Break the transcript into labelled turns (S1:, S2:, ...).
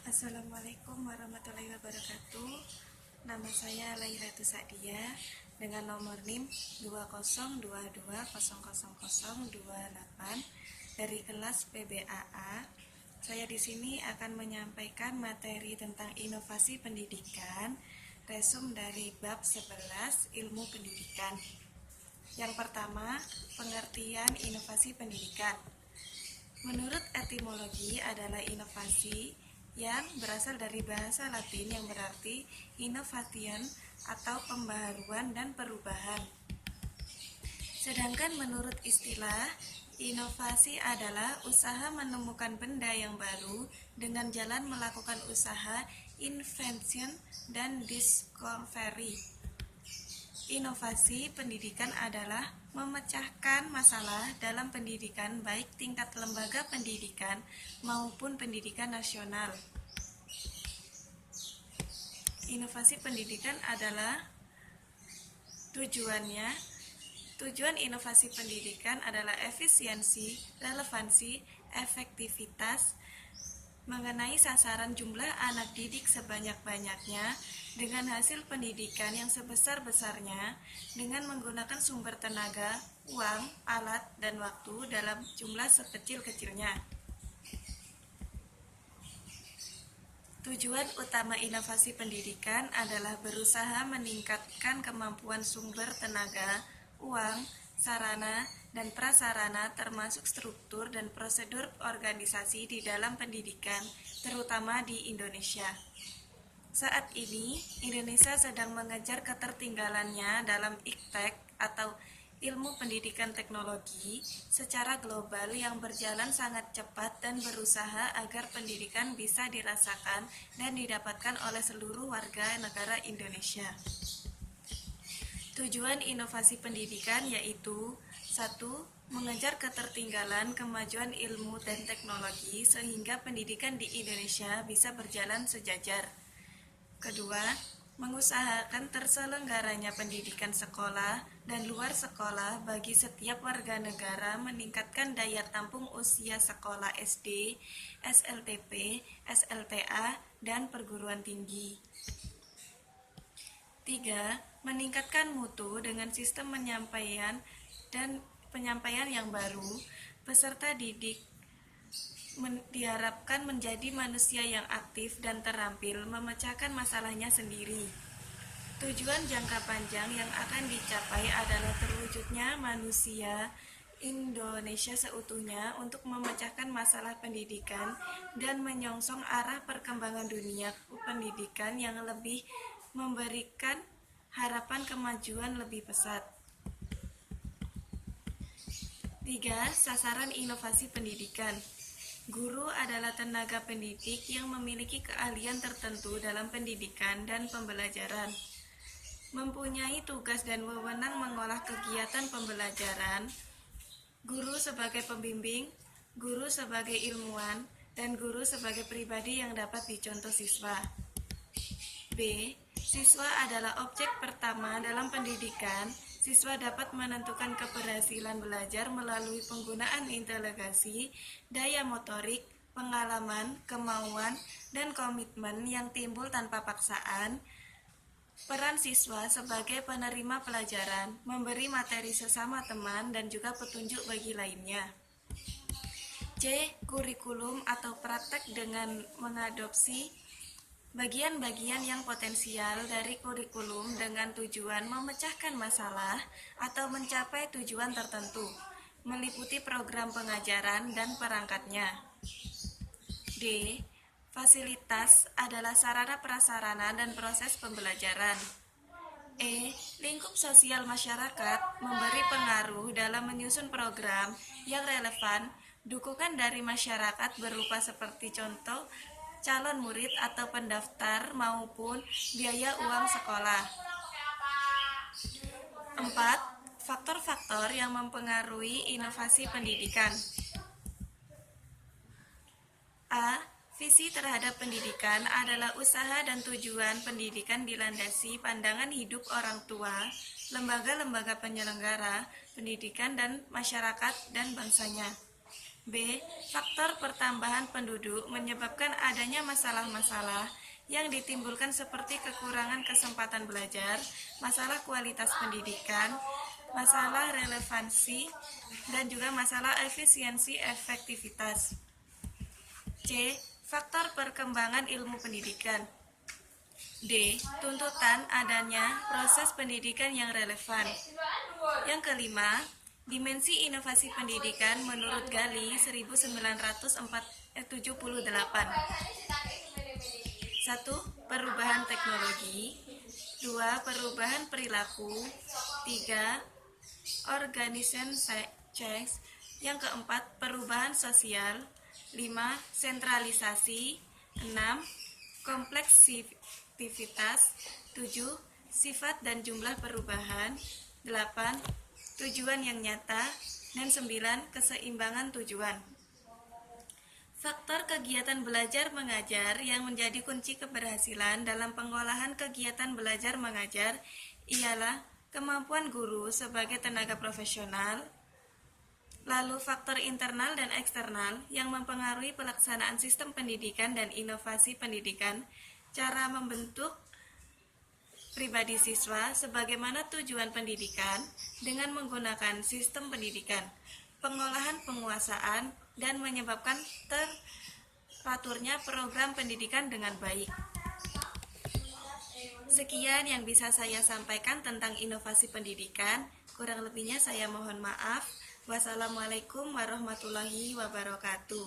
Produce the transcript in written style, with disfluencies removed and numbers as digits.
S1: Assalamualaikum warahmatullahi wabarakatuh. Nama saya Lairatu Sadia dengan nomor NIM 2022000028 dari kelas PBAA. Saya di sini akan menyampaikan materi tentang inovasi pendidikan, resum dari bab 11 Ilmu Pendidikan. Yang pertama, pengertian inovasi pendidikan. Menurut etimologi adalah inovasi yang berasal dari bahasa Latin yang berarti innovation atau pembaharuan dan perubahan. Sedangkan menurut istilah, inovasi adalah usaha menemukan benda yang baru dengan jalan melakukan usaha invention dan discovery. Inovasi pendidikan adalah memecahkan masalah dalam pendidikan baik tingkat lembaga pendidikan maupun pendidikan nasional. Inovasi pendidikan adalah Tujuan inovasi pendidikan adalah efisiensi, relevansi, efektivitas, mengenai sasaran jumlah anak didik sebanyak-banyaknya dengan hasil pendidikan yang sebesar-besarnya dengan menggunakan sumber tenaga, uang, alat, dan waktu dalam jumlah sekecil-kecilnya. Tujuan utama inovasi pendidikan adalah berusaha meningkatkan kemampuan sumber tenaga, uang, sarana, dan prasarana termasuk struktur dan prosedur organisasi di dalam pendidikan, terutama di Indonesia. Saat ini, Indonesia sedang mengejar ketertinggalannya dalam IKTEK atau ilmu pendidikan teknologi secara global yang berjalan sangat cepat dan berusaha agar pendidikan bisa dirasakan dan didapatkan oleh seluruh warga negara Indonesia. Tujuan inovasi pendidikan yaitu 1. Mengejar ketertinggalan kemajuan ilmu dan teknologi sehingga pendidikan di Indonesia bisa berjalan sejajar. Kedua, mengusahakan terselenggaranya pendidikan sekolah dan luar sekolah bagi setiap warga negara, meningkatkan daya tampung usia sekolah SD, SLTP, SLTA, dan perguruan tinggi. 3. Meningkatkan mutu dengan sistem penyampaian yang baru. Peserta didik diharapkan menjadi manusia yang aktif dan terampil memecahkan masalahnya sendiri. Tujuan jangka panjang yang akan dicapai adalah terwujudnya manusia Indonesia seutuhnya untuk memecahkan masalah pendidikan dan menyongsong arah perkembangan dunia pendidikan yang lebih memberikan harapan kemajuan lebih pesat. 3. Sasaran inovasi pendidikan. Guru adalah tenaga pendidik yang memiliki keahlian tertentu dalam pendidikan dan pembelajaran, mempunyai tugas dan wewenang mengolah kegiatan pembelajaran. Guru sebagai pembimbing, guru sebagai ilmuwan, dan guru sebagai pribadi yang dapat dicontoh siswa. B. Siswa adalah objek pertama dalam pendidikan. Siswa dapat menentukan keberhasilan belajar melalui penggunaan inteligasi, daya motorik, pengalaman, kemauan, dan komitmen yang timbul tanpa paksaan. Peran siswa sebagai penerima pelajaran, memberi materi sesama teman dan juga petunjuk bagi lainnya. C. Kurikulum atau praktek dengan mengadopsi bagian-bagian yang potensial dari kurikulum dengan tujuan memecahkan masalah atau mencapai tujuan tertentu, meliputi program pengajaran dan perangkatnya. D. Fasilitas adalah sarana prasarana dan proses pembelajaran. E. Lingkup sosial masyarakat memberi pengaruh dalam menyusun program yang relevan. Dukungan dari masyarakat berupa seperti contoh calon murid atau pendaftar maupun biaya uang sekolah. 4. Faktor-faktor yang mempengaruhi inovasi pendidikan. A. Visi terhadap pendidikan adalah usaha dan tujuan pendidikan dilandasi pandangan hidup orang tua, lembaga-lembaga penyelenggara pendidikan dan masyarakat dan bangsanya. B. Faktor pertambahan penduduk menyebabkan adanya masalah-masalah yang ditimbulkan seperti kekurangan kesempatan belajar, masalah kualitas pendidikan, masalah relevansi, dan juga masalah efisiensi efektivitas. C. Faktor perkembangan ilmu pendidikan. D. Tuntutan adanya proses pendidikan yang relevan. Yang kelima, dimensi inovasi pendidikan menurut Gali 1978. 1. Perubahan teknologi. 2. Perubahan perilaku. 3. Organization change. Yang keempat, perubahan sosial. 5. Sentralisasi. 6. Kompleksivitas. 7. Sifat dan jumlah perubahan. 8. Tujuan yang nyata. Dan 9. Keseimbangan tujuan. Faktor kegiatan belajar mengajar yang menjadi kunci keberhasilan dalam pengolahan kegiatan belajar mengajar ialah kemampuan guru sebagai tenaga profesional, lalu faktor internal dan eksternal yang mempengaruhi pelaksanaan sistem pendidikan dan inovasi pendidikan, cara membentuk pribadi siswa sebagaimana tujuan pendidikan dengan menggunakan sistem pendidikan, pengolahan penguasaan, dan menyebabkan teraturnya program pendidikan dengan baik. Sekian yang bisa saya sampaikan tentang inovasi pendidikan. Kurang lebihnya saya mohon maaf. Wassalamualaikum warahmatullahi wabarakatuh.